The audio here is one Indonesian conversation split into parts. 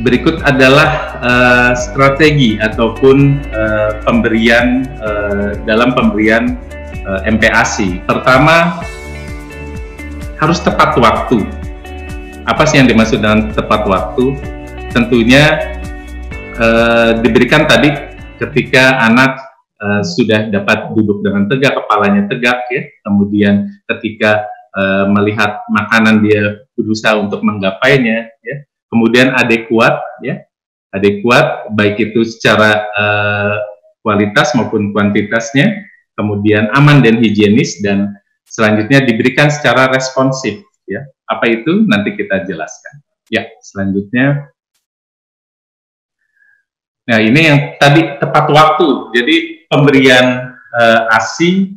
Berikut adalah strategi ataupun pemberian dalam pemberian MPASI. Pertama, harus tepat waktu. Apa sih yang dimaksud dengan tepat waktu? Tentunya diberikan tadi ketika anak sudah dapat duduk dengan tegak, kepalanya tegak, ya. Kemudian ketika melihat makanan dia berusaha untuk menggapainya, ya. Kemudian adekuat, ya, adekuat baik itu secara kualitas maupun kuantitasnya, kemudian aman dan higienis, dan selanjutnya diberikan secara responsif, ya. Apa itu? Nanti kita jelaskan. Ya, selanjutnya. Nah, ini yang tadi tepat waktu. Jadi pemberian ASI,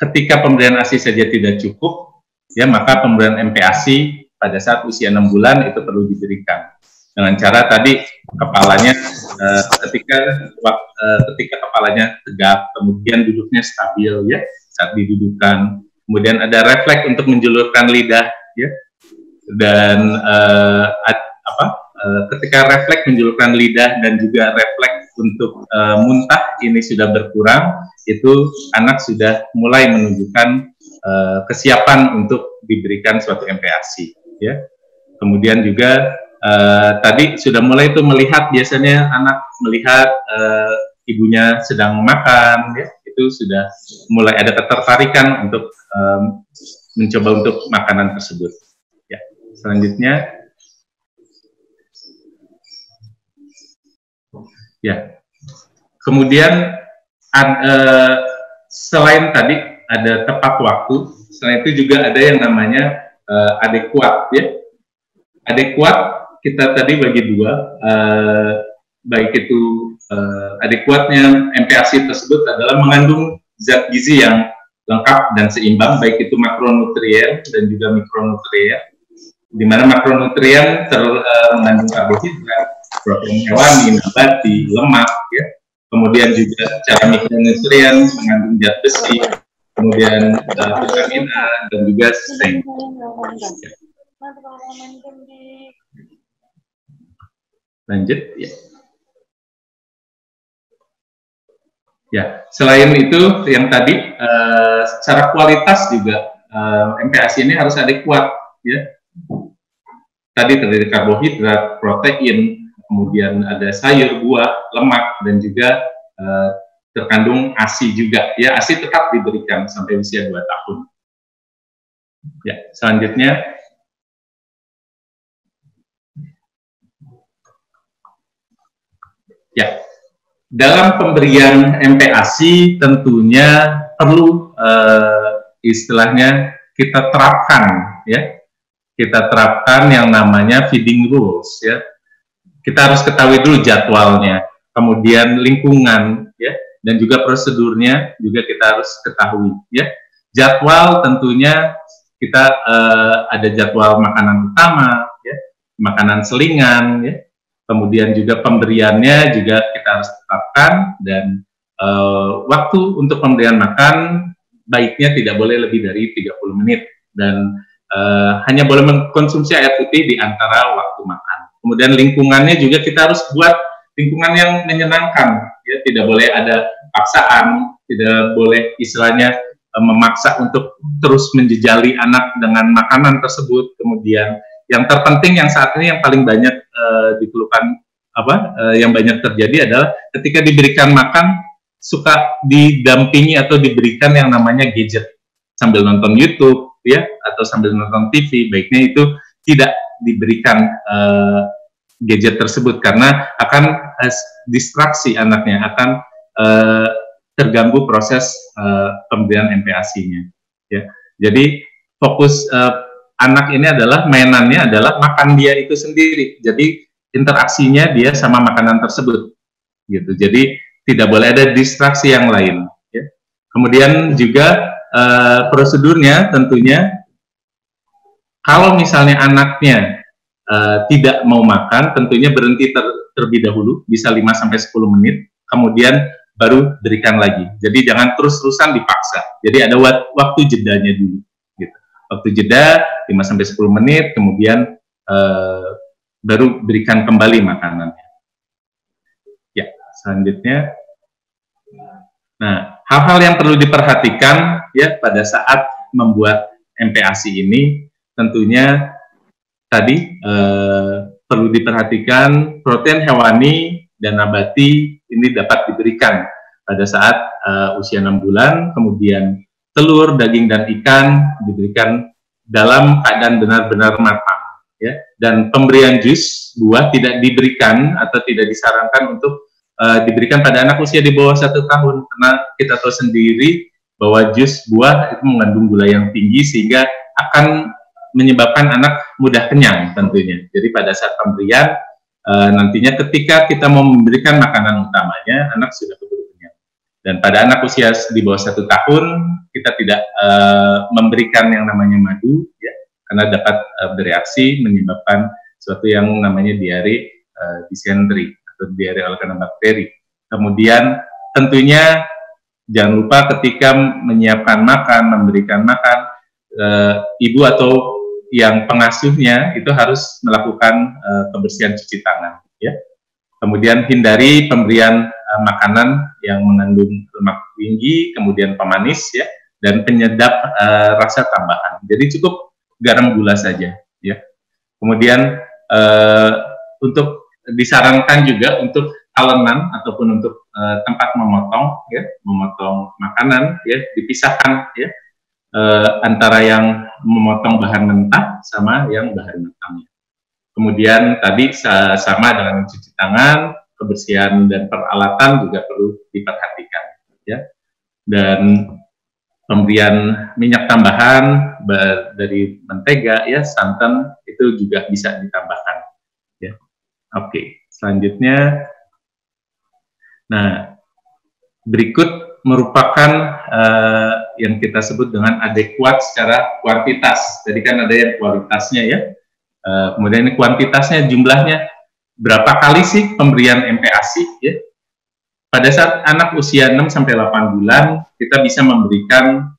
ketika pemberian ASI saja tidak cukup, ya, maka pemberian MPASI pada saat usia 6 bulan itu perlu diberikan dengan cara tadi kepalanya ketika kepalanya tegak, kemudian duduknya stabil, ya, saat didudukan, kemudian ada refleks untuk menjulurkan lidah, ya, dan ketika refleks menjulurkan lidah dan juga refleks untuk muntah ini sudah berkurang, itu anak sudah mulai menunjukkan kesiapan untuk diberikan suatu MPASI. Ya, kemudian juga tadi sudah mulai itu melihat, biasanya anak melihat ibunya sedang makan, ya, itu sudah mulai ada ketertarikan untuk mencoba untuk makanan tersebut. Ya, selanjutnya, ya, kemudian selain tadi ada tepat waktu, selain itu juga ada yang namanya adekuat, ya. Adekuat kita tadi bagi dua, baik itu adekuatnya MPASI tersebut adalah mengandung zat gizi yang lengkap dan seimbang, baik itu makronutrien dan juga mikronutrien, di mana makronutrien mengandung karbohidrat, protein hewani, nabati, lemak, ya. Kemudian juga secara mikronutrien mengandung zat besi, kemudian vitamin A dan juga zinc. Lanjut, ya. Ya, selain itu yang tadi secara kualitas juga MPASI ini harus adekuat, ya. Tadi terdiri karbohidrat, protein, kemudian ada sayur, buah, lemak, dan juga terkandung ASI juga, ya. ASI tetap diberikan sampai usia 2 tahun. Ya, selanjutnya. Ya, dalam pemberian MPASI tentunya perlu istilahnya kita terapkan, ya. Kita terapkan yang namanya feeding rules, ya. Kita harus ketahui dulu jadwalnya, kemudian lingkungan, ya, dan juga prosedurnya juga kita harus ketahui, ya. Jadwal tentunya kita ada jadwal makanan utama, ya, makanan selingan, ya. Kemudian juga pemberiannya juga kita harus tetapkan, dan waktu untuk pemberian makan baiknya tidak boleh lebih dari 30 menit, dan hanya boleh mengkonsumsi air putih di antara waktu makan. Kemudian lingkungannya juga kita harus buat lingkungan yang menyenangkan, ya. Tidak boleh ada paksaan, tidak boleh istilahnya memaksa untuk terus menjejali anak dengan makanan tersebut. Kemudian yang terpenting yang saat ini yang paling banyak dikeluhkan, yang banyak terjadi adalah ketika diberikan makan suka didampingi atau diberikan yang namanya gadget sambil nonton YouTube, ya, atau sambil nonton TV. Baiknya itu tidak diberikan gadget tersebut karena akan distraksi anaknya, akan terganggu proses pemberian MPASI-nya, ya. Jadi fokus anak ini adalah mainannya adalah makan dia itu sendiri. Jadi interaksinya dia sama makanan tersebut, gitu. Jadi tidak boleh ada distraksi yang lain, ya. Kemudian juga prosedurnya tentunya kalau misalnya anaknya tidak mau makan, tentunya berhenti terlebih dahulu, bisa 5-10 menit, kemudian baru berikan lagi. Jadi jangan terus-terusan dipaksa. Jadi ada waktu jedanya dulu, gitu. Waktu jeda 5-10 menit, kemudian baru berikan kembali makanannya. Ya, selanjutnya. Nah, hal-hal yang perlu diperhatikan ya pada saat membuat MPASI ini, tentunya tadi perlu diperhatikan protein hewani dan nabati ini dapat diberikan pada saat usia 6 bulan, kemudian telur, daging, dan ikan diberikan dalam keadaan benar-benar matang. Ya. Dan pemberian jus buah tidak diberikan atau tidak disarankan untuk diberikan pada anak usia di bawah 1 tahun, karena kita tahu sendiri bahwa jus buah itu mengandung gula yang tinggi sehingga akan menyebabkan anak mudah kenyang tentunya. Jadi pada saat pemberian nantinya ketika kita mau memberikan makanan utamanya, anak sudah keburu kenyang. Dan pada anak usia di bawah 1 tahun kita tidak memberikan yang namanya madu, ya, karena dapat bereaksi menyebabkan suatu yang namanya diare disentri atau diare oleh karena bakteri. Kemudian tentunya jangan lupa ketika menyiapkan makan, memberikan makan, ibu atau yang pengasuhnya itu harus melakukan kebersihan cuci tangan. Ya. Kemudian hindari pemberian makanan yang mengandung lemak tinggi, kemudian pemanis, ya, dan penyedap rasa tambahan. Jadi cukup garam gula saja. Ya. Kemudian untuk disarankan juga untuk talenan ataupun untuk tempat memotong, ya, memotong makanan, ya, dipisahkan, ya, antara yang memotong bahan mentah sama yang bahan matangnya. Kemudian tadi sama dengan cuci tangan, kebersihan dan peralatan juga perlu diperhatikan, ya. Dan pemberian minyak tambahan dari mentega, ya, santan itu juga bisa ditambahkan, ya. Oke, selanjutnya, nah berikut merupakan yang kita sebut dengan adekuat secara kuantitas. Jadi kan ada yang kualitasnya, ya. Kemudian ini kuantitasnya, jumlahnya berapa kali sih pemberian MPASI, ya. Pada saat anak usia 6-8 bulan kita bisa memberikan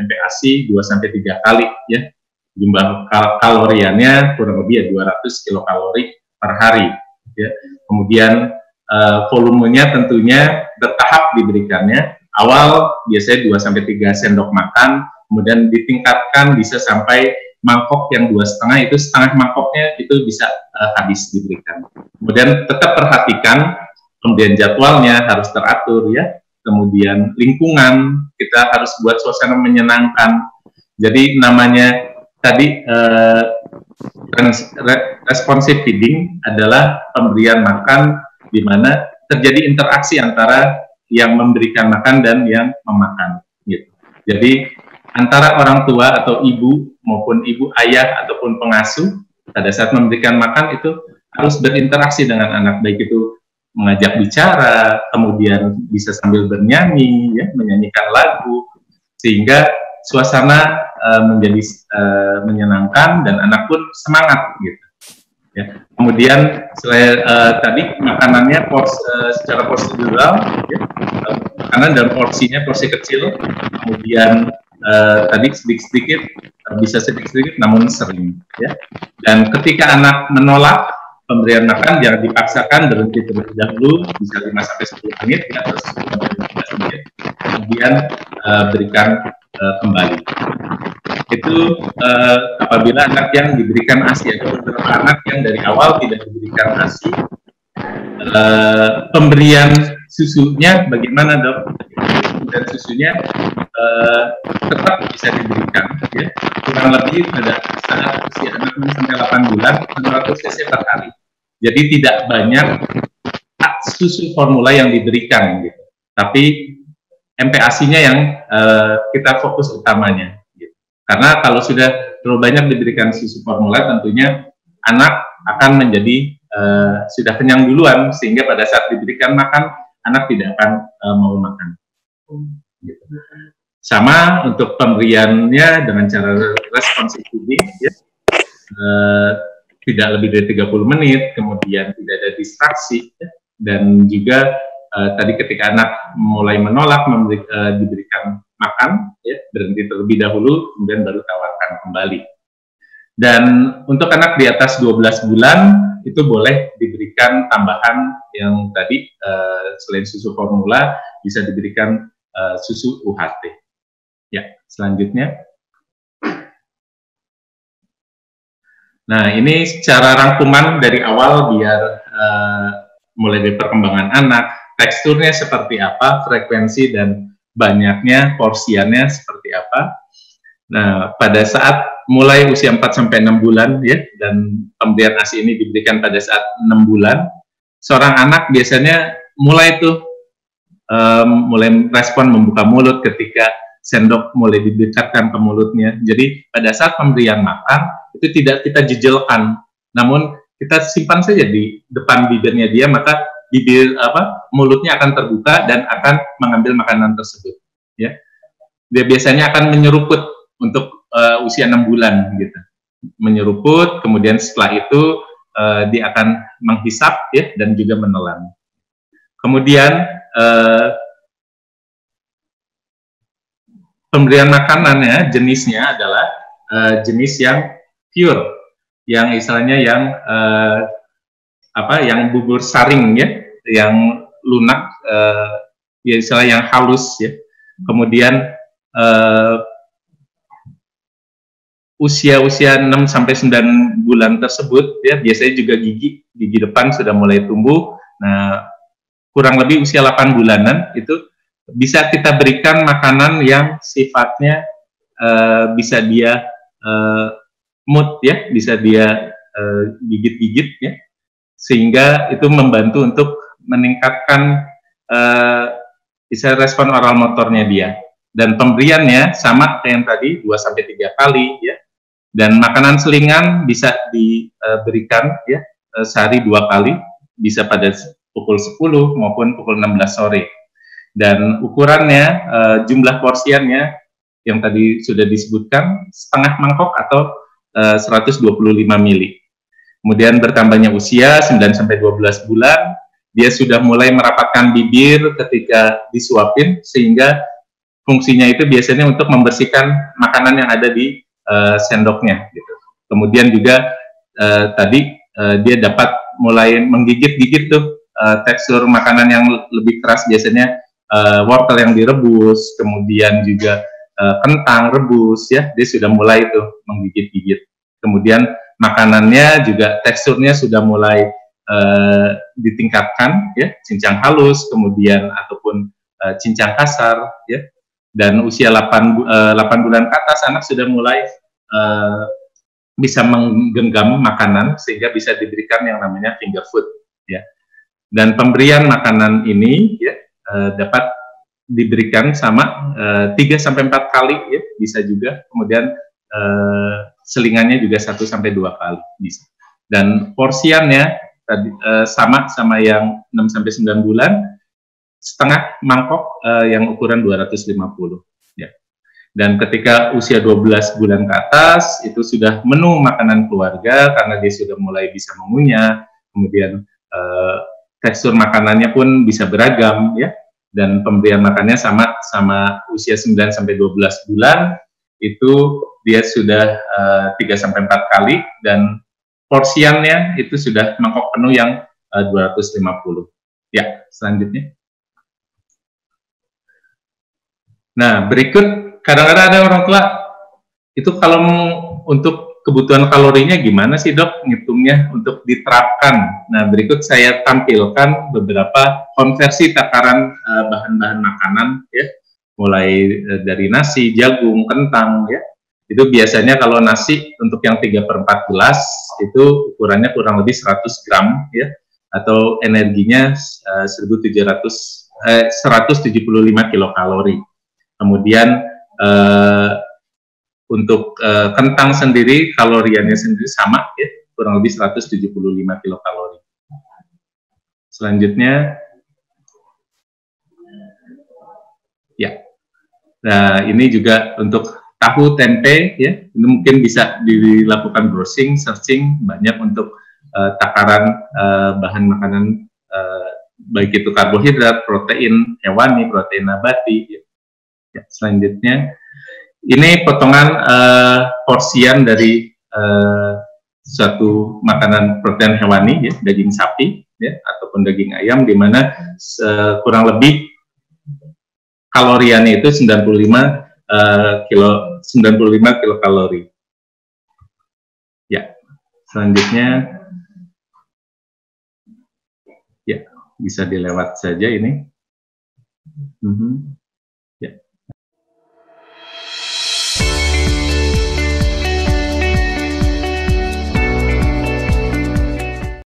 MPASI 2-3 kali, ya. Jumlah kaloriannya kurang lebih ya 200 kilokalori per hari, ya. Kemudian volumenya tentunya bertahap diberikannya. Awal biasanya 2-3 sendok makan, kemudian ditingkatkan bisa sampai mangkok yang 2,5, itu setengah mangkoknya itu bisa habis diberikan. Kemudian tetap perhatikan kemudian jadwalnya harus teratur, ya. Kemudian lingkungan kita harus buat suasana menyenangkan. Jadi namanya tadi responsive feeding adalah pemberian makan di mana terjadi interaksi antara yang memberikan makan dan yang memakan, gitu. Jadi antara orang tua atau ibu maupun ibu ayah ataupun pengasuh pada saat memberikan makan itu harus berinteraksi dengan anak, baik itu mengajak bicara, kemudian bisa sambil bernyanyi, ya, menyanyikan lagu, sehingga suasana menjadi menyenangkan dan anak pun semangat, gitu. Ya. Kemudian selain tadi makanannya secara prosedural, ya, makanan dalam porsinya porsi kecil, kemudian tadi sedikit-sedikit, bisa sedikit-sedikit namun sering, ya. Dan ketika anak menolak pemberian makan, jangan dipaksakan, berhenti terlebih dahulu, bisa 5-10 menit, ya, atau 10-15 menit, kemudian berikan kembali. Itu apabila anak yang diberikan ASI, atau beberapa anak yang dari awal tidak diberikan ASI. Pemberian susunya bagaimana, Dok? Dan susunya tetap bisa diberikan, ya, kurang lebih pada saat usia anak 6-8 bulan 600 cc per hari. Jadi tidak banyak susu formula yang diberikan, gitu. Tapi MPASI-nya yang kita fokus utamanya, gitu. Karena kalau sudah terlalu banyak diberikan susu formula, tentunya anak akan menjadi sudah kenyang duluan, sehingga pada saat diberikan makan anak tidak akan mau makan. Gitu. Sama untuk pemberiannya dengan cara responsive feeding, ya, tidak lebih dari 30 menit, kemudian tidak ada distraksi, ya, dan juga tadi ketika anak mulai menolak diberikan makan, ya, berhenti terlebih dahulu, kemudian baru tawarkan kembali. Dan untuk anak di atas 12 bulan itu boleh diberikan tambahan yang tadi selain susu formula bisa diberikan susu UHT. Ya, selanjutnya. Nah, ini secara rangkuman dari awal biar mulai dari perkembangan anak, teksturnya seperti apa, frekuensi dan banyaknya, porsiannya seperti apa. Nah, pada saat mulai usia 4-6 bulan ya, dan pemberian ASI ini diberikan pada saat 6 bulan, seorang anak biasanya mulai tuh mulai respon membuka mulut ketika sendok mulai didekatkan ke mulutnya. Jadi pada saat pemberian makan itu tidak kita jejelkan, namun kita simpan saja di depan bibirnya dia, maka mulutnya akan terbuka dan akan mengambil makanan tersebut. Ya, dia biasanya akan menyeruput untuk usia 6 bulan gitu, menyeruput, kemudian setelah itu dia akan menghisap ya dan juga menelan. Kemudian pemberian makanannya jenisnya adalah jenis yang pure, yang istilahnya yang yang bubur saring ya, yang lunak, ya istilah yang halus ya. Kemudian usia-usia 6-9 bulan tersebut ya biasanya juga gigi depan sudah mulai tumbuh. Nah, kurang lebih usia 8 bulanan itu bisa kita berikan makanan yang sifatnya bisa dia mood ya, bisa dia gigit-gigit ya, sehingga itu membantu untuk meningkatkan bisa respon oral motornya dia. Dan pemberiannya sama kayak yang tadi 2-3 kali ya. Dan makanan selingan bisa diberikan ya sehari 2 kali, bisa pada pukul 10 maupun pukul 16 sore. Dan ukurannya, jumlah porsiannya yang tadi sudah disebutkan, setengah mangkok atau 125 mili. Kemudian bertambahnya usia 9-12 bulan, dia sudah mulai merapatkan bibir ketika disuapin, sehingga fungsinya itu biasanya untuk membersihkan makanan yang ada di sendoknya gitu. Kemudian juga tadi dia dapat mulai menggigit-gigit tuh tekstur makanan yang lebih keras, biasanya wortel yang direbus, kemudian juga kentang rebus ya, dia sudah mulai tuh menggigit-gigit. Kemudian makanannya juga teksturnya sudah mulai ditingkatkan ya, cincang halus kemudian ataupun cincang kasar ya. Dan usia 8 bulan ke atas anak sudah mulai bisa menggenggam makanan sehingga bisa diberikan yang namanya finger food ya. Dan pemberian makanan ini ya dapat diberikan sama 3-4 kali ya, bisa juga. Kemudian selingannya juga 1-2 kali bisa. Dan porsiannya tadi sama yang 6-9 bulan, setengah mangkok yang ukuran 250 ya. Dan ketika usia 12 bulan ke atas itu sudah menu makanan keluarga karena dia sudah mulai bisa mengunyah, kemudian tekstur makanannya pun bisa beragam ya. Dan pemberian makannya sama usia 9-12 bulan itu dia sudah 3-4 kali, dan porsiannya itu sudah mangkok penuh yang 250 ya. Selanjutnya. Nah, berikut kadang-kadang ada orang tua itu kalau untuk kebutuhan kalorinya gimana sih dok ngitungnya untuk diterapkan. Nah, berikut saya tampilkan beberapa konversi takaran bahan-bahan makanan ya, mulai dari nasi, jagung, kentang ya. Itu biasanya kalau nasi untuk yang 3/14 itu ukurannya kurang lebih 100 gram ya, atau energinya 175 kilokalori. Kemudian untuk kentang sendiri kaloriannya sendiri sama ya, kurang lebih 175 kilokalori. Selanjutnya ya. Nah, ini juga untuk tahu tempe ya, ini mungkin bisa dilakukan browsing, searching, banyak untuk takaran bahan makanan baik itu karbohidrat, protein hewani, protein nabati ya. Ya, selanjutnya ini potongan porsian dari suatu makanan protein hewani, ya, daging sapi, ya, ataupun daging ayam, di mana kurang lebih kaloriannya itu 95 kilokalori. Ya, selanjutnya, ya, bisa dilewat saja ini. Ya.